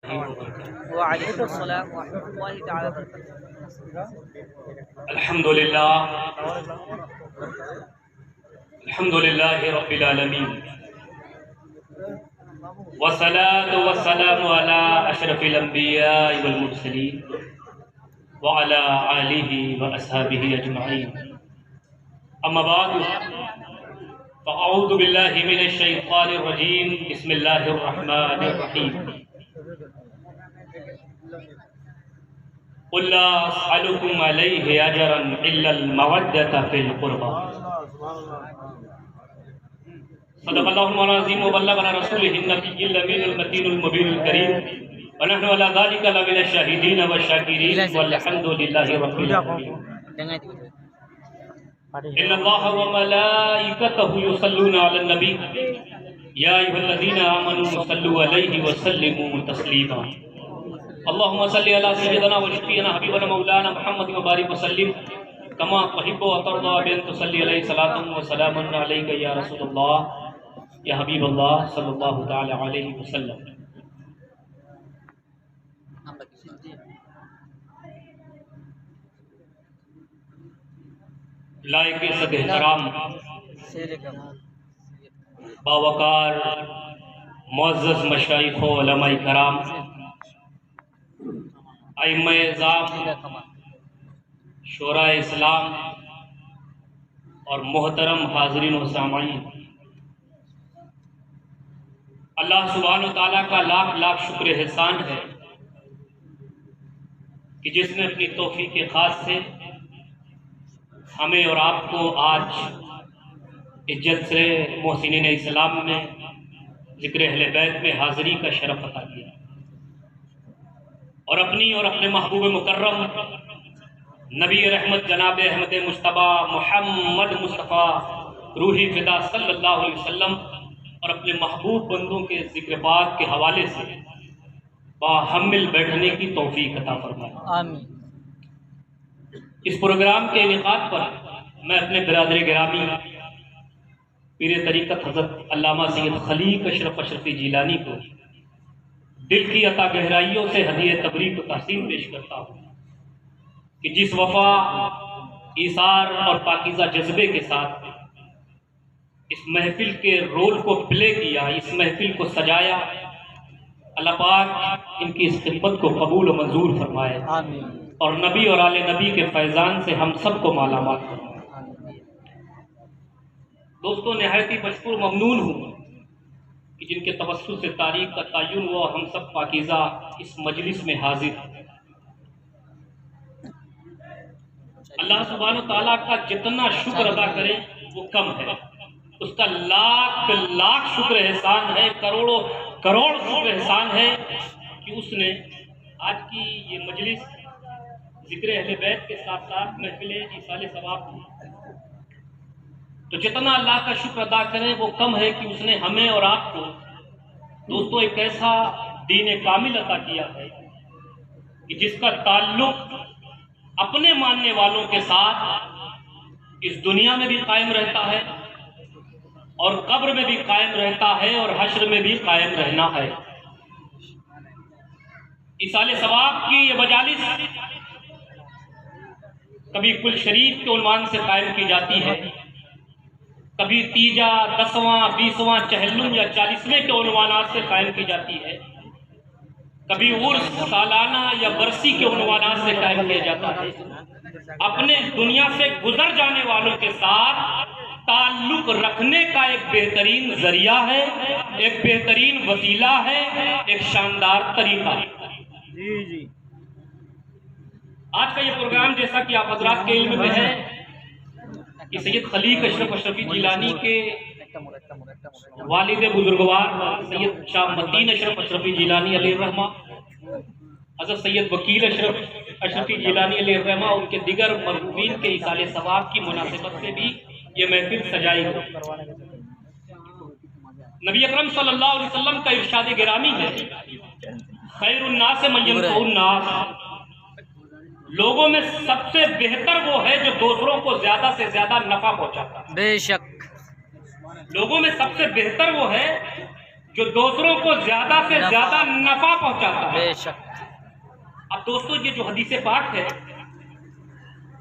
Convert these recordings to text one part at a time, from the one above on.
وعلیکم السلام ورحمۃ اللہ تعالی وبرکاتہ۔ الحمدللہ رب العالمین والصلاة والسلام علی اشرف الانبیاء والمرسلین وعلی آلہ واصحابہ اجمعین، اما بعد فاعوذ باللہ من الشیطان الرجیم، بسم اللہ الرحمن الرحیم۔ قل لا اسألكم علیہ اجرا الا المودۃ فی القربى۔ صدق اللہ العظیم وبلغنا رسولہ النبی الامین المتین المبین الکریم، ونحن علی ذلک لمن الشاہدین والشاکرین والحمد للہ رب العالمین۔ ان اللہ وملائکتہ یصلون علی النبی یا ایھا الذین آمنوا صلوا علیہ وسلموا تسلیما۔ اللہم صلی علی سیدنا و شفیعنا حبیبنا مولانا محمد وبارک وسلم کما تحب و ترضى بأن تصلی علیہ صلاۃ و سلام علیک یا رسول اللہ یا حبیب اللہ صلی اللہ تعالی علیہ وسلم۔ لائق صد احترام باوقار معزز مشائخ و علماء کرام، ائمہ اعظام، شورا اسلام اور محترم حاضرین و سامعین، اللہ سبحانہ وتعالیٰ کا لاکھ لاکھ شکر احسان ہے کہ جس نے اپنی توفیق خاص سے ہمیں اور آپ کو آج اس جلسے محسنین اسلام میں ذکر اہل بیت میں حاضری کا شرف عطا کیا، اور اپنی اور اپنے محبوب مکرم نبی رحمت جناب احمد مجتبیٰ محمد مصطفیٰ روحی فدا صلی اللہ علیہ وسلم اور اپنے محبوب بندوں کے ذکر پاک کے حوالے سے باحمل بیٹھنے کی توفیق عطا فرمائے، آمین۔ اس پروگرام کے انعقاد پر میں اپنے برادر گرامی پیر طریقت حضرت علامہ سید خلیق اشرف اشرفی جیلانی کو دل کی عطا گہرائیوں سے ہدیہ تبریک و تحسین پیش کرتا ہوں کہ جس وفا، ایثار اور پاکیزہ جذبے کے ساتھ اس محفل کے رول کو پلے کیا، اس محفل کو سجایا، اللہ پاک ان کی اس خدمت کو قبول و منظور فرمائے، آمین۔ اور نبی اور آل نبی کے فیضان سے ہم سب کو مالا مال فرمائے۔ دوستوں، نہایت ہی مشکور ممنون ہوں کہ جن کے توسط سے تاریخ کا تعین ہوا اور ہم سب پاکیزہ اس مجلس میں حاضر ہیں۔ اللہ سبحانہ وتعالیٰ کا جتنا شکر ادا کریں وہ کم ہے، اس کا لاکھ لاکھ شکر احسان ہے، کروڑوں کروڑ شکر احسان ہے کہ اس نے آج کی یہ مجلس ذکر اہل بیت کے ساتھ ساتھ محفل ایصال ثواب کی، تو جتنا اللہ کا شکر ادا کریں وہ کم ہے کہ اس نے ہمیں اور آپ کو دوستوں ایک ایسا دین کامل عطا کیا ہے کہ جس کا تعلق اپنے ماننے والوں کے ساتھ اس دنیا میں بھی قائم رہتا ہے اور قبر میں بھی قائم رہتا ہے اور حشر میں بھی قائم رہنا ہے۔ ایصال ثواب کی یہ مجالس کبھی کل شریف کے عنوان سے قائم کی جاتی ہے، کبھی تیجا، 10واں، 20واں، چہلم یا 40ویں کے عنوانات سے قائم کی جاتی ہے، کبھی عرس، سالانہ یا برسی کے عنوانات سے قائم کیا جاتا ہے۔ اپنے دنیا سے گزر جانے والوں کے ساتھ تعلق رکھنے کا ایک بہترین ذریعہ ہے، ایک بہترین وسیلہ ہے، ایک شاندار طریقہ ہے۔ آج کا یہ پروگرام جیسا کہ آپ حضرات کے علم میں ہے کہ سید خلیق اشرف اشرفی جیلانی کے والد بزرگوار سید شاہ متین اشرف اشرفی جیلانی علیہ الرحمہ، حضرت سید وکیل اشرف اشرفی جیلانی علیہ الرحمہ، ان کے دیگر مرحومین کے ایصال ثواب کی مناسبت سے بھی یہ محفل سجائی گئی۔ نبی اکرم صلی اللہ علیہ وسلم کا ارشاد گرامی ہے، خیر الناس من ينفع الناس، لوگوں میں سب سے بہتر وہ ہے جو دوسروں کو زیادہ سے زیادہ نفع پہنچاتا ہے۔ بے شک لوگوں میں سب سے بہتر وہ ہے جو دوسروں کو زیادہ سے زیادہ نفع پہنچاتا ہے۔ بے شک۔ اب دوستو یہ جو حدیث پاک ہے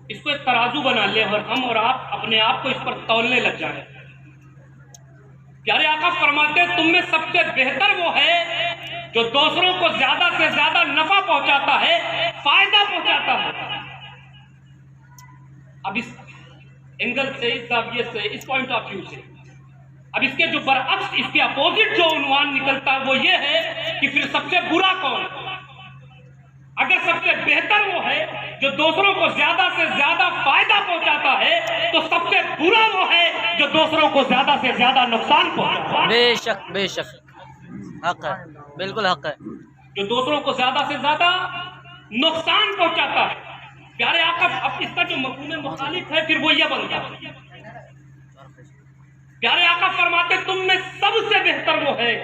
اس کو ایک ترازو بنا لیں اور ہم اور آپ اپنے آپ کو اس پر تولنے لگ جائیں۔ پیارے آقا فرماتے ہیں تم میں سب سے بہتر وہ ہے جو دوسروں کو زیادہ سے زیادہ نفع پہنچاتا ہے، فائدہ پہنچاتا ہے۔ اب اس اینگل سے، اس زاویے سے، اس پوائنٹ آف ویو سے اب اس کے جو برعکس، اس کے اپوزٹ جو عنوان نکلتا ہے وہ یہ ہے کہ پھر سب سے برا کون ہے؟ اگر سب سے بہتر وہ ہے جو دوسروں کو زیادہ سے زیادہ فائدہ پہنچاتا ہے تو سب سے برا وہ ہے جو دوسروں کو زیادہ سے زیادہ نقصان پہنچاتا ہے۔ بے شک بے شک، حق ہے، بالکل حق ہے۔ جو دوسروں کو زیادہ سے زیادہ نقصان پہنچاتا ہے۔ پیارے آقا اب اس کا جو مفہوم مخالف ہے پھر وہ یہ بنتا ہے۔ پیارے آقا فرماتے تم میں سب سے بہتر وہ ہے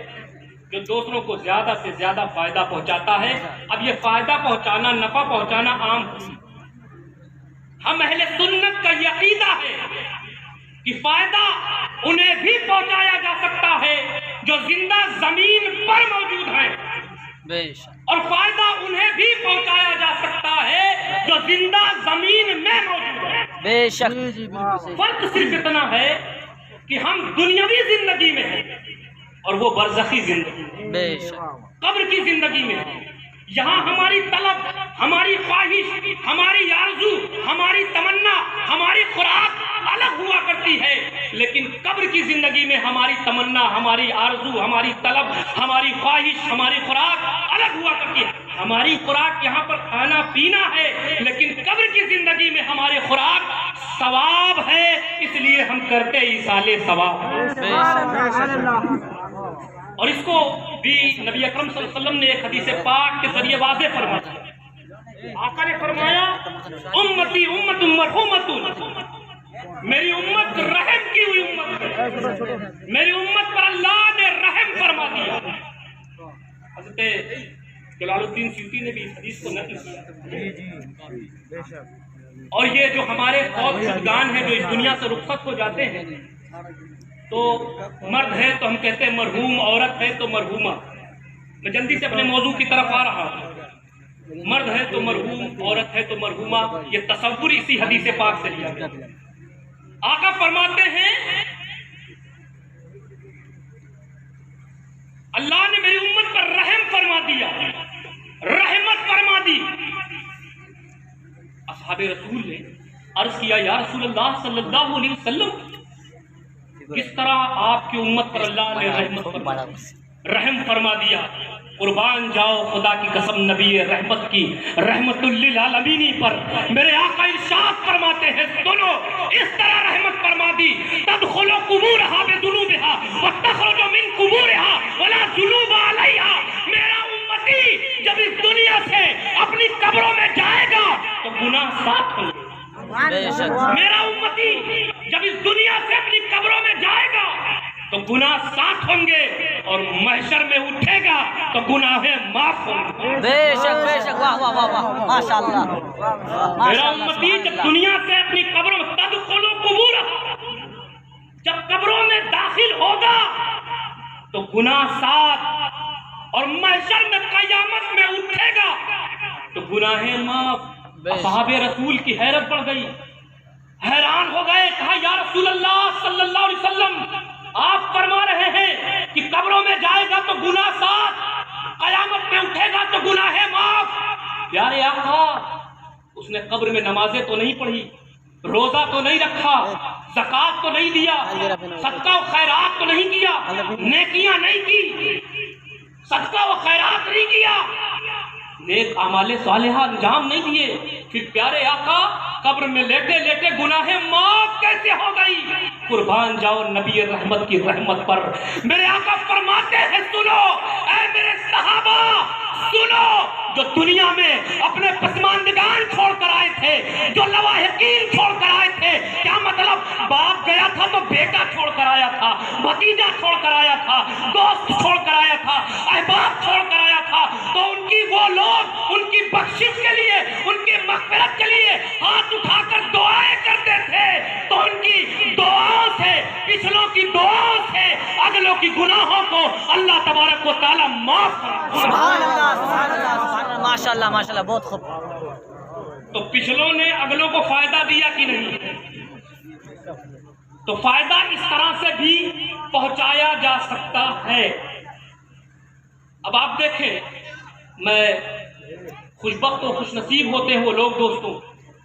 جو دوسروں کو زیادہ سے زیادہ فائدہ پہنچاتا ہے۔ اب یہ فائدہ پہنچانا، نفع پہنچانا عام ہے۔ ہم اہل سنت کا یہ عقیدہ ہے کہ فائدہ انہیں بھی پہنچایا جا سکتا ہے جو زندہ زمین پر موجود ہیں، بے شک، اور فائدہ انہیں بھی پہنچایا جا سکتا ہے جو زندہ زمین میں موجود ہیں۔ بے شک۔ فرق صرف اتنا ہے کہ ہم دنیاوی زندگی میں ہیں اور وہ برزخی زندگی، بے شک، قبر کی زندگی میں ہیں۔ یہاں ہماری طلب، ہماری خواہش، ہماری آرزو، ہماری تمنا، ہماری خوراک الگ ہوا کرتی ہے، لیکن قبر کی زندگی میں ہماری تمنا، ہماری آرزو، ہماری طلب، ہماری خواہش، ہماری خوراک الگ ہوا کرتی ہے۔ ہماری خوراک یہاں پر کھانا پینا ہے، لیکن قبر کی زندگی میں ہماری خوراک ثواب ہے، اس لیے ہم کرتے ایصال ثواب۔ بے شک، اور اس کو بھی نبی اکرم صلی اللہ علیہ وسلم نے ایک حدیث پاک کے ذریعے واضح فرمایا۔ آقا نے فرمایا امتی امت مرحومت، میری امت رحم کی ہوئی امت ہے، میری امت پر اللہ نے رحم فرما دیا۔ حضرت جلال الدین سیوطی نے بھی اس حدیث کو نقل کیا۔ اور یہ جو ہمارے فوت شدگان ہیں جو اس دنیا سے رخصت ہو جاتے ہیں، تو مرد ہے تو ہم کہتے ہیں مرحوم، عورت ہے تو مرحومہ۔ میں جلدی سے اپنے موضوع کی طرف آ رہا ہوں۔ مرد ہے تو مرحوم، عورت ہے تو مرحومہ، یہ تصور اسی حدیث پاک سے لیا گیا۔ آقا فرماتے ہیں اللہ نے میری امت پر رحم فرما دیا، رحمت فرما دی۔ اصحاب رسول نے عرض کیا یا رسول اللہ صلی اللہ علیہ وسلم کس طرح آپ کی امت پر اللہ نے رحم فرما دیا؟ قربان جاؤ خدا کی قسم، نبی رحمت کی رحمت للعالمین پر میرے آقا ارشاد فرماتے ہیں سنو، اس طرح رحمت فرما دی تدخلوا قبورها بذنوبها وتخرجوا من قبورها ولا ذنوب علیہا۔ میرا امتی جب اس دنیا سے اپنی قبروں میں جائے گا تو گناہ ساتھ ہوں گے۔ میرا امتی جب اس دنیا سے اپنی قبروں میں جائے گا تو گناہ ساتھ ہوں گے، اور محشر میں اٹھے گا تو گناہ معاف ہوں گے۔ بے شک بے شک، واہ واہ واہ واہ، ماشاءاللہ۔ میرا امتی جب دنیا سے اپنی قبروں میں تدخلوا قبورها، جب قبروں میں داخل ہوگا تو گناہ ساتھ، اور محشر میں قیامت میں اٹھے گا تو گناہ معاف۔ اصحاب رسول کی حیرت بڑھ گئی، حیران ہو گئے، کہا یا رسول اللہ صلی اللہ علیہ وسلم آپ فرما رہے ہیں کہ قبروں میں جائے گا تو گناہ ساتھ، قیامت میں اٹھے گا تو گناہ معاف۔ پیارے آقا اس نے قبر میں نمازیں تو نہیں پڑھی، روزہ تو نہیں رکھا، زکوٰۃ تو نہیں دیا، صدقہ و خیرات تو نہیں کیا، نیکیاں نہیں کی، صدقہ و خیرات نہیں کیا، نیک اعمال صالحہ انجام نہیں دیے، پھر پیارے آقا قبر میں لیٹے لیٹے گناہ معاف کیسے ہو گئی؟ قربان جاؤ نبی رحمت کی رحمت پر۔ میرے آقا فرماتے ہیں سنو اے میرے صحابہ، سنو، جو دنیا میں اپنے پسماندگان چھوڑ کر آئے تھے، جو لواحقین چھوڑ کر آئے تھے، کیا مطلب؟ باپ گیا تھا تو بیٹا چھوڑ کر آیا تھا، بھتیجا چھوڑ کر آیا تھا، دوست چھوڑ کر آیا تھا، احباب چھوڑ کر آیا تھا، تو ان کی وہ لوگ، ان کی بخشش کے لیے، ان کی مغفرت کے لیے ہاتھ اٹھا کر دعائیں کرتے تھے، تو ان کی دعاؤں سے، پچھلوں کی دعاؤں سے اگلوں کی گناہوں کو اللہ تبارک و تعالی معاف کرتا ہے۔ سبحان اللہ سبحان اللہ سبحان اللہ، ماشاءاللہ ماشاءاللہ، بہت خوب۔ تو پچھلوں نے اگلوں کو فائدہ دیا کہ نہیں؟ تو فائدہ اس طرح سے بھی پہنچایا جا سکتا ہے۔ اب آپ دیکھیں، میں خوش بخت و خوش نصیب ہوتے ہیں وہ لوگ دوستوں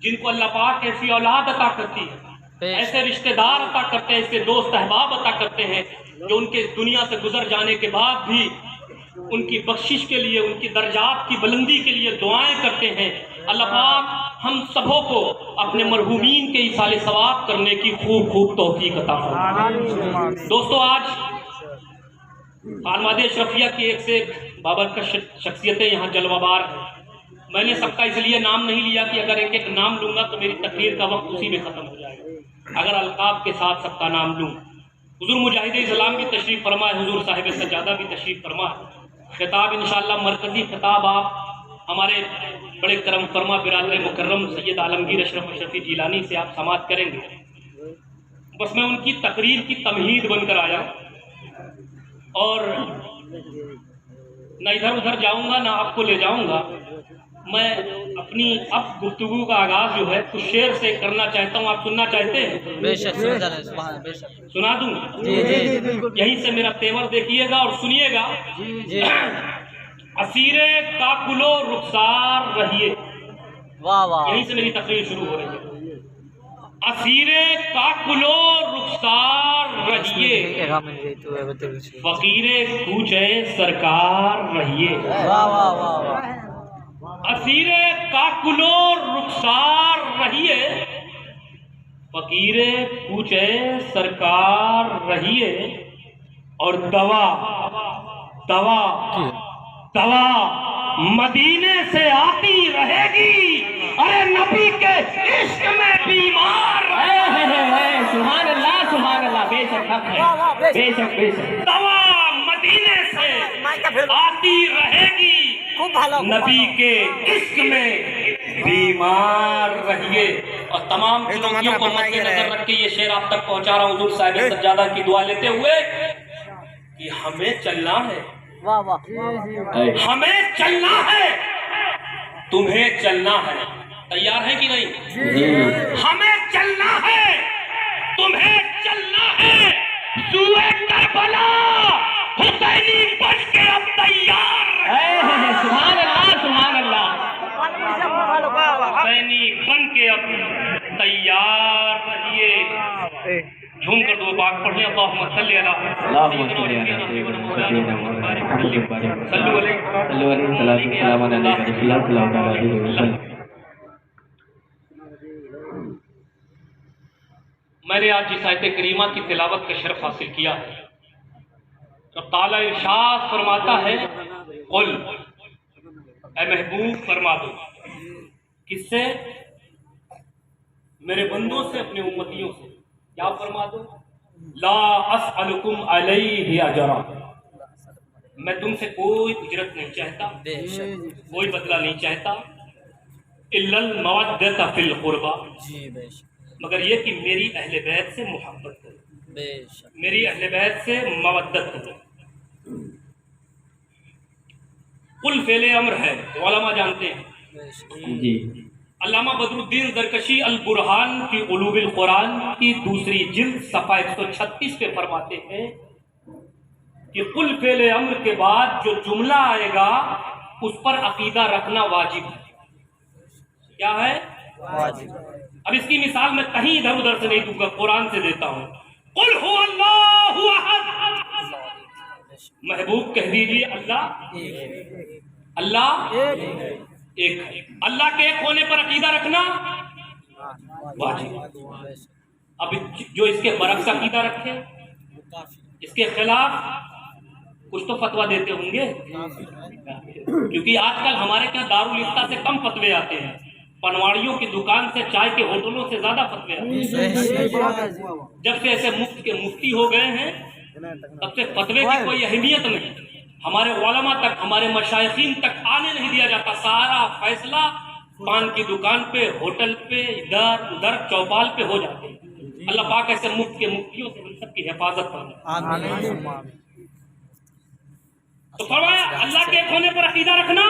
جن کو اللہ پاک ایسی اولاد عطا کرتی ہے، ایسے رشتہ دار عطا کرتے ہیں، ایسے دوست احباب عطا کرتے ہیں جو ان کے دنیا سے گزر جانے کے بعد بھی ان کی بخشش کے لیے، ان کی درجات کی بلندی کے لیے دعائیں کرتے ہیں۔ اللہ پاک ہم سبوں کو اپنے مرحومین کے ایصال ثواب کرنے کی خوب خوب توفیق عطا فرمائے۔ دوستو، آج خانوادہ اشرفیہ کی ایک سے ایک بابرکت شخصیتیں یہاں جلوہ بار ہیں۔ میں نے سب کا اس لیے نام نہیں لیا کہ اگر ایک ایک نام لوں گا تو میری تقریر کا وقت اسی میں ختم ہو جائے گا، اگر القاب کے ساتھ سب کا نام لوں۔ حضور مجاہد اسلام بھی تشریف فرمائے، حضور صاحب سجادہ بھی تشریف فرمائے۔ خطاب انشاءاللہ مرکزی خطاب آپ ہمارے بڑے کرم فرما برادر مکرم سید عالمگیر اشرف اشرفی جیلانی سے آپ سماعت کریں گے۔ بس میں ان کی تقریر کی تمہید بن کر آیا اور نہ ادھر ادھر جاؤں گا نہ آپ کو لے جاؤں گا۔ میں اپنی اب گفتگو کا آغاز جو ہے کچھ شعر سے کرنا چاہتا ہوں، آپ سننا چاہتے ہیں؟ بے شک بے شک، سنا دوں؟ جی جی بالکل، یہیں سے میرا تیور دیکھیے گا اور سنیے گا۔ جی اسیر کاکل و رخسار رہیے، واہ واہ، یہیں سے میری تقریر شروع ہو رہی ہے۔ اسیر کاکل و رخسار رہیے، فقیر کوچے سرکار رہیے۔ واہ واہ واہ واہ، اسیر کاکل و رخسار رہیے، فقیر کوچے سرکار رہیے، اور دوا دوا دوا مدینے سے آتی رہے گی، ارے نبی کے عشق میں بیمار سبحان اللہ سبحان اللہ، بے شک حق ہے، بے شک بے شک۔ دوا مدینے سے آتی رہے گی، نبی کے عشق میں بیمار رہیے۔ اور تمام چنوتیوں کو مد نظر رکھ کے یہ شعر آپ تک پہنچا رہا ہوں حضور صاحب سجادہ کی دعا لیتے ہوئے کہ ہمیں چلنا ہے، واہ واہ، ہمیں چلنا ہے، تمہیں چلنا ہے۔ تیار ہے کہ نہیں؟ ہمیں چلنا ہے، تمہیں چلنا ہے، سوئے کربلا حسینی بن کے اب تیار رہے۔ سبحان اللہ سبحان اللہ، حسینی بن کے اب تیار رہیے۔ جھوم کر دو پاک پڑھ لیں، اللہم صلی علی میں نے آج اس آیت کریمہ کی تلاوت کا شرف حاصل کیا ہے۔ رب تعالیٰ ارشاد فرماتا ہے، قل، اے محبوب فرما دو، کس سے؟ میرے بندوں سے، اپنے امتیوں سے۔ کیا فرما دو؟ لا اسألکم علیہ اجرا، میں تم سے کوئی اجرت نہیں چاہتا، کوئی بدلہ نہیں چاہتا، الا المودۃ فی القربى، مگر یہ کہ میری اہل بیت سے محبت کرو، میری اہل بیت سے مودت کرو۔ قل فعل امر ہے، علماء جانتے ہیں۔ جی، علامہ بدر الدین زرکشی البرہان فی علوم القرآن کی دوسری جلد صفحہ 136 پہ فرماتے ہیں کہ قل فعل امر کے بعد جو جملہ آئے گا اس پر عقیدہ رکھنا واجب ہے۔ کیا ہے؟ واجب۔ اب اس کی مثال میں کہیں ادھر ادھر سے نہیں دوں گا، قرآن سے دیتا ہوں۔ قل هو اللہ احد، محبوب کہہ دیجیے اللہ ایک ہے۔ اللہ کے ایک ہونے پر عقیدہ رکھنا واجب۔ اب جو اس کے برعکس عقیدہ رکھے، اس کے خلاف کچھ تو فتویٰ دیتے ہوں گے، کیونکہ آج کل ہمارے کیا دارالفتہ سے کم فتوے آتے ہیں، پنواڑیوں کی دکان سے، چائے کے ہوٹلوں سے زیادہ فتوے آتے ہیں۔ جب سے ایسے مفت کے مفتی ہو گئے ہیں تب سے فتوے کی کوئی اہمیت نہیں۔ ہمارے علماء تک، ہمارے مشائخین تک آنے نہیں دیا جاتا. سارا فیصلہ پان کی دکان پہ، ہوٹل پہ، ادھر ادھر چوپال پہ ہو جاتے ہیں. اللہ پاک ایسے مفت کے مفتیوں سے ہم سب کی حفاظت فرمائے. تو فرمایا اللہ کے ایک ہونے پر عقیدہ رکھنا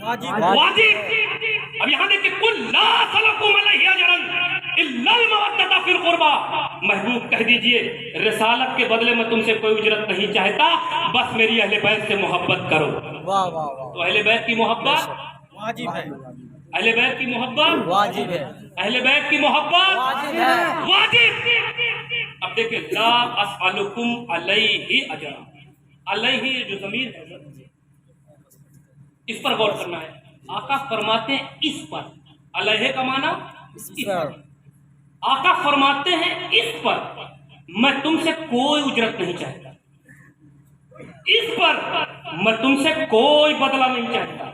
واجب. اب یہاں دیکھیں قل لا اسألکم علیہ اجرا الا المودۃ فی القربى. محبوب کہہ دیجئے رسالت کے بدلے میں تم سے کوئی اجرت نہیں چاہتا، بس میری اہل بیت سے محبت کرو. تو اہل بیت کی محبت واجب ہے، اہل بیت کی محبت واجب ہے، اہل بیت کی محبت واجب ہے. واجب. اب دیکھیں لا اسألکم علیہ اجرا. علیہ یہ جو ضمیر ہے اس پر غور کرنا ہے. آقا فرماتے ہیں اس پر. علیہ کا معنی اس پر. آقا فرماتے ہیں اس پر میں تم سے کوئی اجرت نہیں چاہتا، اس پر میں تم سے کوئی بدلہ نہیں چاہتا،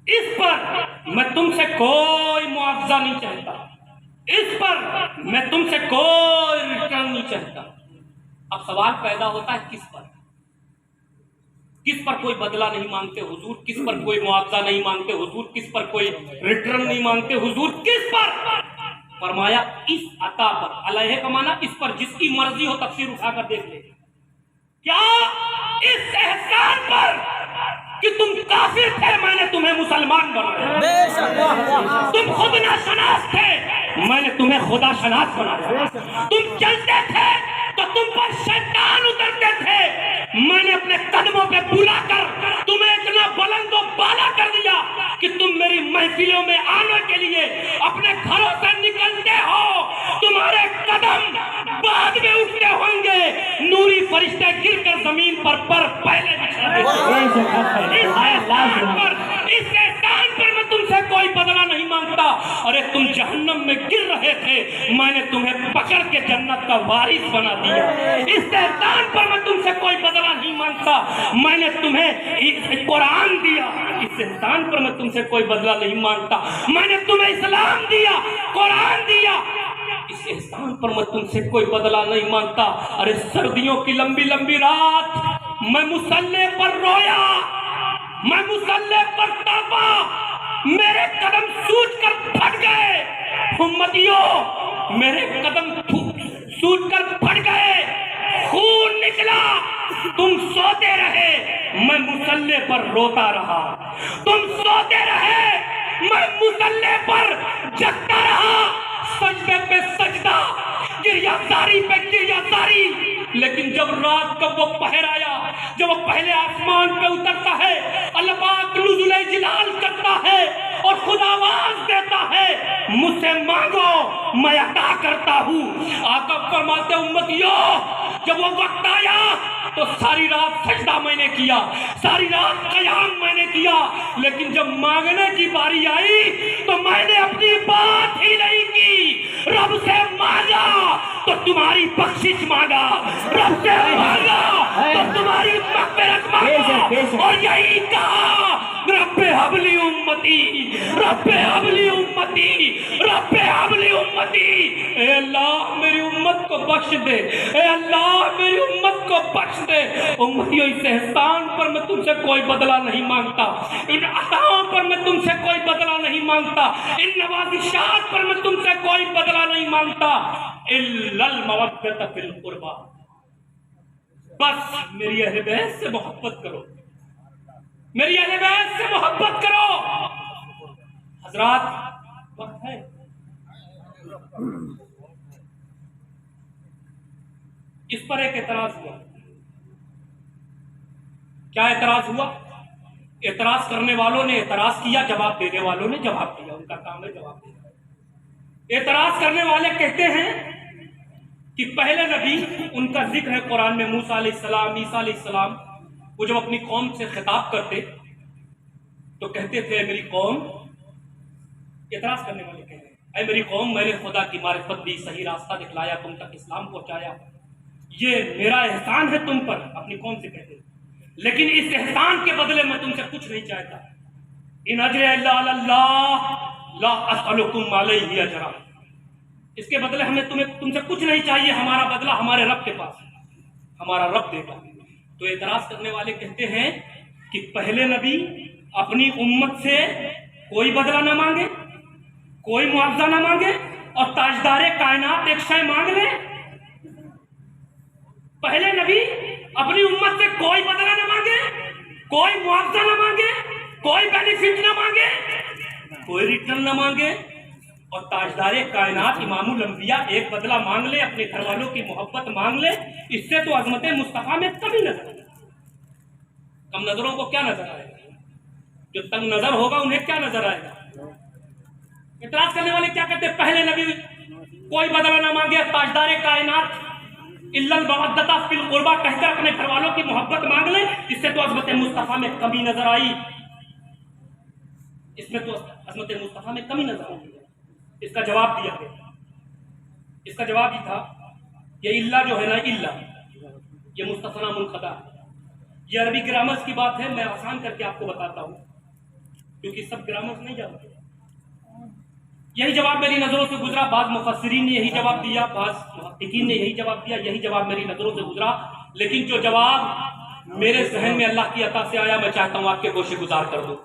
اس پر میں تم سے کوئی معاوضہ نہیں چاہتا، اس پر میں تم سے کوئی ریٹرن نہیں چاہتا. اب سوال پیدا ہوتا ہے کس پر؟ کس پر کوئی بدلہ نہیں مانگتے حضور؟ کس پر کوئی معاوضہ نہیں مانگتے حضور؟ کس پر کوئی ریٹرن نہیں مانگتے حضور؟ کس پر؟ فرمایا اس عطا پر. علیہ کا معنی اس پر. جس کی مرضی ہو تفسیر اٹھا کر دیکھ لے. کیا اس احسان پر کہ تم کافر تھے میں نے تمہیں مسلمان بنایا، تم خود ناشناس تھے میں نے تمہیں خدا شناس بنایا، تم چلتے تھے تو تم پر شیطان اترتے تھے میں نے اپنے قدموں پہ بلا کر تمہیں اتنا بلند و بالا کر دیا کہ تم میری محفلوں میں آنے کے لیے اپنے گھروں سے نکلتے ہو، تمہارے قدم بعد میں اٹھتے ہوں گے، نوری فرشتے گر کر زمین پر پہلے اس احسان پر میں تم سے کوئی بدلہ نہیں مانگتا. ارے تم جہنم میں گر رہے تھے میں نے تمہیں پکڑ کے جنت کا وارث بنا دیا. اس احسان پر میں تم سے کوئی بدلہ نہیں مانگتا، میں نے تمہیں قرآن دیا. اس احسان پر میں تم سے کوئی بدلہ نہیں مانگتا، میں نے تمہیں اسلام دیا، قرآن دیا. اس احسان پر میں تم سے کوئی بدلہ نہیں مانگتا. ارے سردیوں کی لمبی لمبی رات میں مصلے پر رویا، میں مصلے پر تڑپا، میرے قدم سوج کر پھٹ گئے. امتیوں میرے قدم سوج کر پھٹ گئے، خون نکلا، تم سوتے رہے میں مصلے پر روتا رہا، تم سوتے رہے میں مصلے پر جگتا رہا، سجدے پہ سجدہ، گریہ زاری پہ گریہ زاری. لیکن جب رات کا وہ پہر آیا، جب وہ پہلے آسمان پہ اترتا ہے، اللہ پاک نزول جلال کرتا ہے اور خدا آواز دیتا ہے مجھ سے مانگو میں عطا کرتا ہوں. آقا فرماتے امتیوں جب وہ وقت آیا تو ساری رات سجدہ میں نے کیا، ساری رات قیام میں نے کیا، لیکن جب مانگنے کی باری آئی تو میں نے اپنی بات ہی نہیں کی. رب سے مانگا تو تمہاری بخشش مانگا، رب سے مانگا تو تمہاری مغفرت مانگا، اور یہی کہا رب حبلی امتی، رب حبلی امتی، رب حبلی امتی. اے اللہ میری امت کو بخش دے، اے اللہ میری امت کو بخش دے. امتیوں اس احسان پر میں تم سے کوئی بدلہ نہیں مانگتا، ان عطاؤں پر میں تم سے کوئی بدلہ نہیں مانگتا، ان نوازشات پر میں تم سے کوئی بدلہ نہیں مانگتا. الا المودۃ فی القربى. بس میری اہل بیت سے محبت کرو، میری اہل بیت سے محبت کرو. حضرات وقت ہے، اس پر ایک اعتراض ہوا. کیا اعتراض ہوا؟ اعتراض کرنے والوں نے اعتراض کیا، جواب دینے والوں نے جواب دیا. ان کا کام ہے جواب دینا. اعتراض کرنے والے کہتے ہیں کہ پہلے نبی ان کا ذکر ہے قرآن میں، موسیٰ علیہ السلام، عیسیٰ علیہ السلام، وہ جب اپنی قوم سے خطاب کرتے تو کہتے تھے میری قوم. اعتراض کرنے والے کہتے ہیں اے میری قوم میں نے خدا کی معرفت دی، صحیح راستہ دکھلایا، تم تک اسلام پہنچایا، یہ میرا احسان ہے تم پر. اپنی قوم سے کہتے ہیں لیکن اس احسان کے بدلے میں تم سے کچھ نہیں چاہتا. ان اجر الا علی اللہ لا اسألکم علیہ اجرا. اس کے بدلے ہمیں تم سے کچھ نہیں چاہیے، ہمارا بدلہ ہمارے رب کے پاس ہے، ہمارا رب دے گا. تو اعتراض کرنے والے کہتے ہیں کہ پہلے نبی اپنی امت سے کوئی بدلہ نہ مانگے، کوئی معاوضہ نہ مانگے، اور تاجدار کائنات ایک شے مانگ لے؟ پہلے نبی اپنی امت سے کوئی بدلہ نہ مانگے، کوئی معاوضہ نہ مانگے، کوئی بینیفٹ نہ مانگے، کوئی ریٹرن نہ مانگے، اور تاجدار کائنات امام الانبیاء ایک بدلہ مانگ لے، اپنے گھر والوں کی محبت مانگ لے؟ اس سے تو عظمت مصطفیٰ میں کمی نظر آئے گا۔ کم نظروں کو کیا نظر آئے گا؟ جو تنگ نظر ہوگا انہیں کیا نظر آئے گا؟ اعتراض کرنے والے کیا کہتے ہیں؟ پہلے نبی کوئی بدلہ نہ مانگے، تاجدار کائنات الا المودۃ فی القربہ کہہ کر اپنے گھر والوں کی محبت مانگ لے، اس سے تو عظمت مصطفیٰ میں کمی نظر آئی، اس میں تو عظمت مصطفیٰ میں کمی نظر آئی۔ اس کا جواب دیا گیا، اس کا جواب یہ تھا کہ الا جو ہے نا، الا یہ مستثنی منقطع ہے، یہ عربی گرامرز کی بات ہے، میں آسان کر کے آپ کو بتاتا ہوں کیونکہ سب گرامرز نہیں جانتے۔ یہی جواب میری نظروں سے گزرا، بعض مفسرین نے یہی جواب دیا، بعض محققین نے یہی جواب دیا، یہی جواب میری نظروں سے گزرا، لیکن جو جواب میرے ذہن میں اللہ کی عطا سے آیا میں چاہتا ہوں آپ کے گوشے گزار کر دوں۔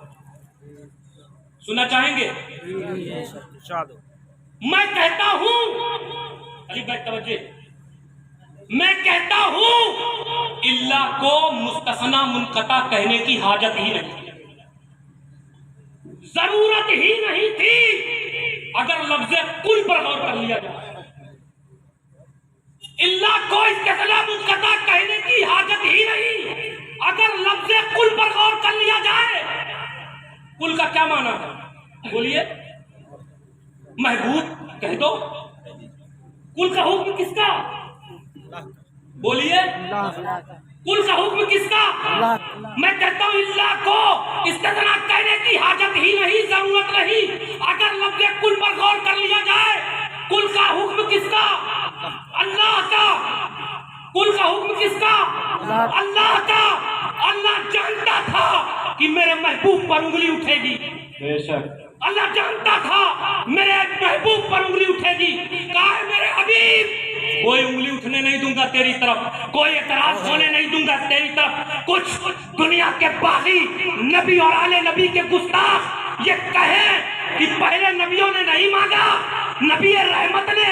سننا چاہیں گے؟ میں کہتا ہوں، علی بھائی توجہ، میں کہتا ہوں اللہ کو مستثنی منقطع کہنے کی حاجت ہی نہیں، ضرورت ہی نہیں تھی اگر لفظ کل پر غور کر لیا جائے۔ اللہ کو استثناء منقطع کہنے کی حاجت ہی نہیں اگر لفظ کل پر غور کر لیا جائے۔ کل کا کیا معنی ہے؟ بولیے، محبوب کہہ دو۔ کل کا حکم کس کا؟ بولیے، کل کا حکم کس کا؟ میں کہتا ہوں اللہ کو استثناء کہنے کی حاجت ہی نہیں، ضرورت نہیں اگر لفظ کل پر غور کر لیا جائے۔ کل کا حکم کس کا؟ اللہ کا۔ کل کا حکم کس کا؟ اللہ کا۔ اللہ جانتا تھا کہ میرے محبوب پر انگلی اٹھے گی، بے شک اللہ جانتا تھا میرے محبوب پر انگلی اٹھے گی، کہا ہے میرے حبیب کوئی انگلی اٹھنے نہیں دوں گا تیری طرف، کوئی اعتراض ہونے نہیں دوں گا تیری طرف۔ کچھ دنیا کے باغی نبی اور آل نبی کے گستاخ یہ کہیں کہ پہلے نبیوں نے نہیں مانگا، نبی رحمت نے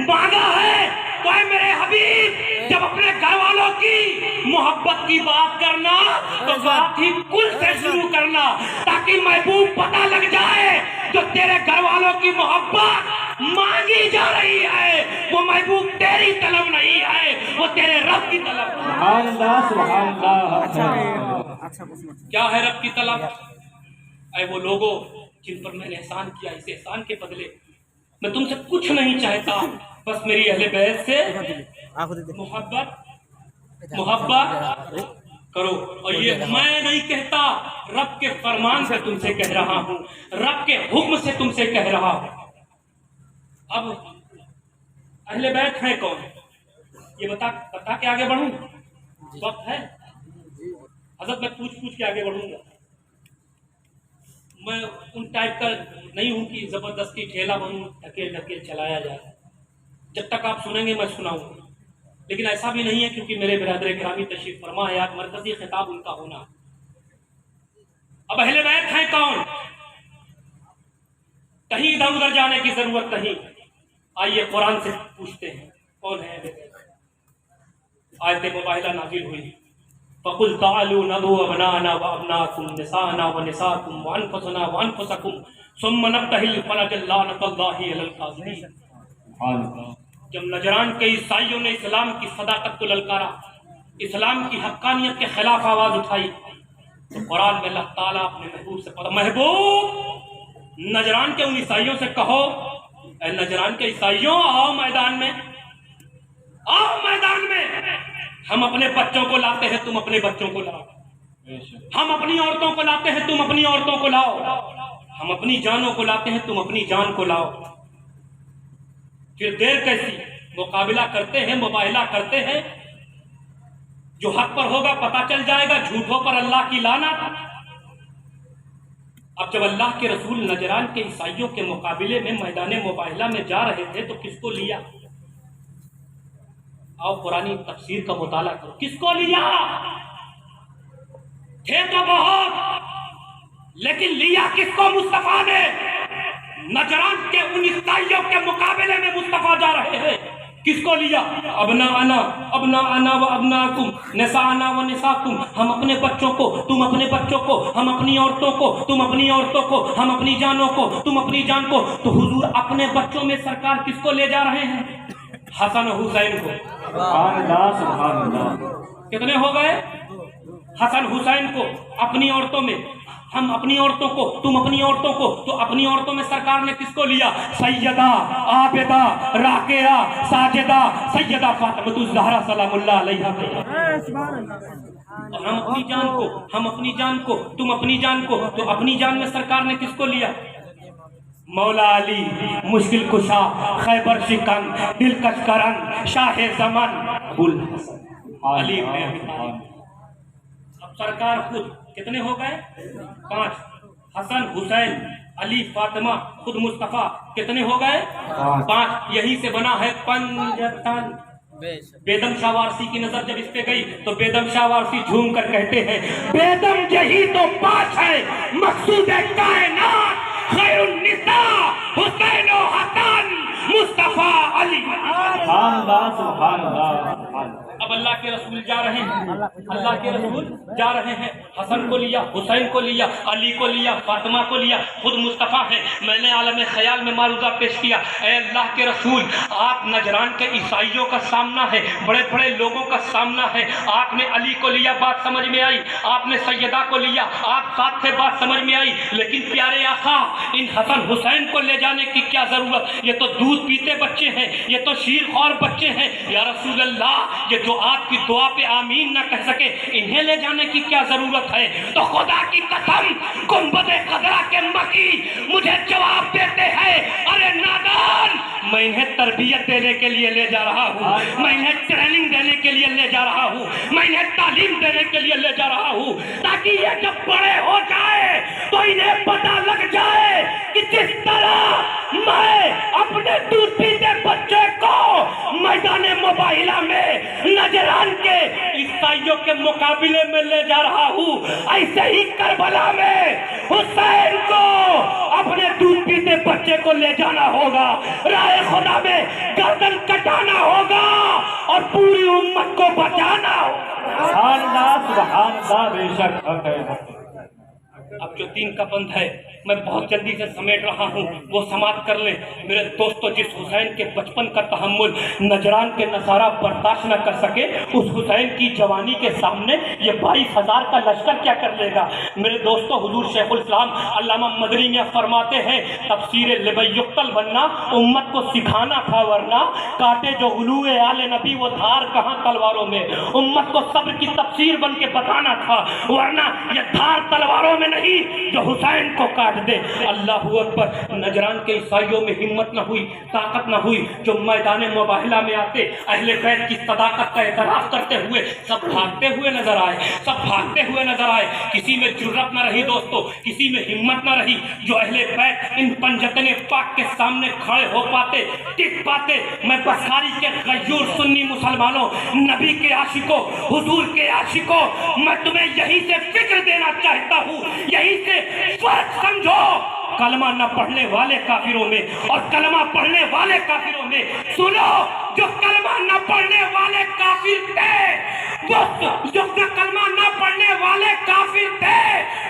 مانگا ہے، تو اے میرے حبیب جب اپنے گھر والوں کی محبت کی بات کرنا تو بات ہی کل سے شروع کرنا، تاکہ محبوب پتہ لگ جائے جو تیرے گھر والوں کی محبت مانگی جا رہی ہے وہ محبوب تیری طلب نہیں ہے، وہ تیرے رب کی طلب ہے۔ سبحان اللہ، سبحان اللہ۔ کیا ہے رب کی طلب؟ اے وہ لوگوں جن پر میں نے احسان کیا، اس احسان کے بدلے میں تم سے کچھ نہیں چاہتا، بس میری اہل بیت سے محبت کرو۔ اور یہ میں نہیں کہتا، رب کے فرمان سے تم سے کہہ رہا ہوں، رب کے حکم سے تم سے کہہ رہا ہوں۔ اب اہل بیت ہیں کون؟ یہ بتا کے آگے بڑھوں؟ وقت ہے حضرت، میں پوچھ کے آگے بڑھوں گا۔ میں ان ٹائپ کا نہیں ہوں کہ زبردستی ٹھیلا بنوں، ڈھکیل چلایا جائے۔ جب تک آپ سنیں گے میں سناؤں گا، لیکن ایسا بھی نہیں ہے کیونکہ میرے برادر گرامی تشریف فرما ہے، آج مرکزی خطاب ان کا ہونا۔ اب اہل بیت ہیں کون؟ کہیں ادھر ادھر جانے کی ضرورت نہیں، آئیے قرآن سے پوچھتے ہیں کون ہے اہل بیت۔ آیت مباہلہ نازل ہوئی، فَقُلْ تَعَالُوا نَدْعُوا أَبْنَاءَنَا وَأَبْنَاءَكُمْ نِسَاءَنَا وَنِسَاءَكُمْ وَأَنفُسَنَا وَأَنفُسَكُمْ ثُمَّ نَبْتَهِلْ فَنَجْعَلْ لَعْنَتَ اللَّهِ عَلَى الْكَاذِبِينَ۔ جب نجران کے عیسائیوں نے اسلام کی صداقت کو للکارا، اسلام کی حقانیت کے خلاف آواز اٹھائی، تو قرآن میں اللہ تعالیٰ اپنے محبوب سے پڑھا، محبوب نجران کے ان عیسائیوں سے کہو، اے نجران کے عیسائیوں آؤ میدان میں، آؤ میدان میں، ہم اپنے بچوں کو لاتے ہیں تم اپنے بچوں کو لاؤ، ہم اپنی عورتوں کو لاتے ہیں تم اپنی عورتوں کو لاؤ، ہم اپنی جانوں کو لاتے ہیں تم اپنی جان کو لاؤ۔ پھر دیر کیسی؟ مقابلہ کرتے ہیں، مباہلہ کرتے ہیں، جو حق پر ہوگا پتہ چل جائے گا، جھوٹوں پر اللہ کی لعنت۔ اب جب اللہ کے رسول نجران کے عیسائیوں کے مقابلے میں میدان مباہلہ میں جا رہے تھے تو کس کو لیا؟ اور قرآنی تفسیر کا مطالعہ کرو. کس کو لیا؟ تھے تو بہت، لیکن لیا کس کو؟ مصطفیٰ نے. نجران کے ان عیسائیوں کے مقابلے میں مصطفیٰ جا رہے ہیں. کس کو لیا؟ ابناءنا و ابناکم، نساءنا و نساکم. ہم اپنے بچوں کو، تم اپنے بچوں کو، ہم اپنی عورتوں کو، تم اپنی عورتوں کو، ہم اپنی جانوں کو، تم اپنی جان کو. تو حضور اپنے بچوں میں سرکار کس کو لے جا رہے ہیں؟ حسن و حسین کو. سبحان اللہ سبحان اللہ. کتنے ہو گئے؟ حسن حسین کو اپنی عورتوں میں، ہم اپنی عورتوں کو، تم اپنی عورتوں کو. تو اپنی عورتوں میں سرکار نے کس کو لیا؟ سیدہ عابدہ راکعہ ساجدہ سیدہ فاطمہ الزہرا سلام اللہ علیہا. اور ہم اپنی جان کو، ہم اپنی جان کو، تم اپنی جان کو. تو اپنی جان میں سرکار نے کس کو لیا؟ مولا علی مشکل کشا خیبر شکن دلکش کرن شاہ زمن ابوالحسن علی بن ابی طالب. اب سرکار خود کتنے ہو گئے؟ 5. حسن حسین علی فاطمہ خود مصطفیٰ کتنے ہو گئے؟ 5. یہی سے بنا ہے پنجتن. بیدم شاہ وارسی کی نظر جب اس پہ گئی تو بیدم شاہ وارسی جھوم کر کہتے ہیں بیدم یہی تو 5 ہے مقصود کائنات خیر النساء حسین و حسن مصطفیٰ علی. سبحان اللہ سبحان اللہ. اب اللہ کے رسول جا رہے ہیں، اللہ کے رسول جا رہے ہیں. حسن کو لیا، حسین کو لیا، علی کو لیا، فاطمہ کو لیا، خود مصطفیٰ ہے. میں نے عالم خیال میں معروضہ پیش کیا، اے اللہ کے رسول آپ نجران کے عیسائیوں کا سامنا ہے، بڑے بڑے لوگوں کا سامنا ہے. آپ نے علی کو لیا، بات سمجھ میں آئی. آپ نے سیدہ کو لیا، آپ ساتھ تھے، بات سمجھ میں آئی. لیکن پیارے آقا ان حسن حسین کو لے جانے کی کیا ضرورت؟ یہ تو دودھ پیتے بچے ہیں، یہ تو شیر خوار بچے ہیں. یا رسول اللہ یہ جو آپ کی دعا پہ آمین نہ کہہ سکے انہیں لے جانے کی کیا ضرورت ہے؟ تو خدا کی قسم گنبد خضرا کے مکی مجھے جواب دیتے ہیں ارے نادان میں انہیں تربیت دینے کے لیے لے جا رہا ہوں، میں انہیں ٹریننگ دینے کے لیے لے جا رہا ہوں، میں انہیں تعلیم دینے کے لیے لے جا رہا ہوں تاکہ یہ جب بڑے ہو جائے تو انہیں پتہ لگ جائے کہ جس طرح میں اپنے دودھ پیتے بچے کو میدان مباہلہ میں نجران کے عیسائیوں کے مقابلے میں لے جا رہا ہوں، ایسے ہی کربلا میں حسین کو اپنے دودھ پیتے بچے کو لے جانا ہوگا، راہ خدا میں گردن کٹانا ہوگا اور پوری امت کو بچانا ہوگا. سبحان اللہ سبحان اللہ. بے شک حق ہے. اب جو 3 کا بند ہے میں بہت جلدی سے سمیٹ رہا ہوں، وہ سماعت کر لیں. میرے دوستو جس حسین کے بچپن کا تحمل نجران کے نصارہ برداشت نہ کر سکے اس حسین کی جوانی کے سامنے یہ 22,000 کا لشکر کیا کر لے گا؟ میرے دوستو حضور شیخ الاسلام علامہ مدنی میں فرماتے ہیں تفسیر لبی یقتل بننا امت کو سکھانا تھا ورنہ کاٹے جو غلوئے آل نبی وہ دھار کہاں تلواروں میں. امت کو صبر کی تفسیر بن کے بتانا تھا ورنہ یہ دھار تلواروں میں نہیں جو حسین کو کاٹ دے. اللہ اکبر. نجران کے عیسائیوں میں ہمت نہ ہوئی، طاقت نہ ہوئی جو میدان مباہلہ میں آتے اہل بیت کی صداقت کا اعتراف کرتے ہوئے سب بھاگتے ہوئے نظر آئے، سب بھاگتے ہوئے نظر آئے. کسی میں جرأت نہ رہی دوستو، کسی میں ہمت نہ رہی جو اہل بیت ان پنجتن پاک کے سامنے کھڑے ہو پاتے، ٹک پاتے. میں بخاری کے غیور سنی مسلمانوں، نبی کے عاشقوں، حضور کے عاشقوں، میں تمہیں یہی سے فکر دینا چاہتا ہوں، یہی سے فرق سمجھو کلمہ نہ پڑھنے والے کافروں میں اور کلمہ پڑھنے والے کافروں میں. سنو جو کلمہ نہ پڑھنے والے کافر تھے، جو کلمہ نہ پڑھنے والے کافر تھے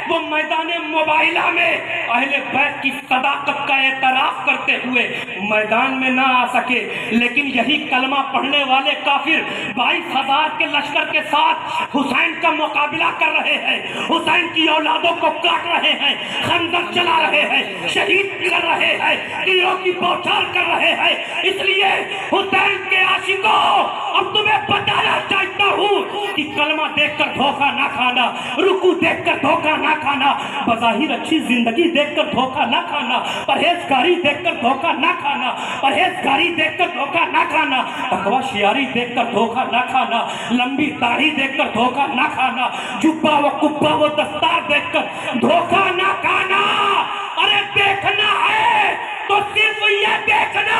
وہ میدان مباہلہ میں اہل بیت کی صداقت کا اعتراف کرتے ہوئے میدان میں نہ آ سکے. لیکن یہی کلمہ پڑھنے والے کافر 22,000 کے لشکر کے ساتھ حسین کا مقابلہ کر رہے ہیں، حسین کی اولادوں کو کاٹ رہے ہیں، خنجر چلا رہے ہیں، شہید کر رہے ہیں، تیروں کی بوچھار کر رہے ہیں. اس لیے حسین کے عاشقوں اب تمہیں بتانا چاہتا ہوں کہ کلمہ دیکھ کر دھوکہ نہ کھانا، رکوع دیکھ کر دھوکہ نہ کھانا، بظاہر اچھی زندگی دیکھ کر دھوکہ نہ کھانا، پرہیزگاری دیکھ کر دھوکہ نہ کھانا، پرہیزگاری دیکھ کر دھوکہ نہ کھانا، تقویٰ شیاری دیکھ کر دھوکہ نہ کھانا، لمبی داڑھی دیکھ کر دھوکہ نہ کھانا، جبہ و کبہ و دستار دیکھ کر دھوکہ نہ کھانا. ارے دیکھنا ہے تو صرف یہ دیکھنا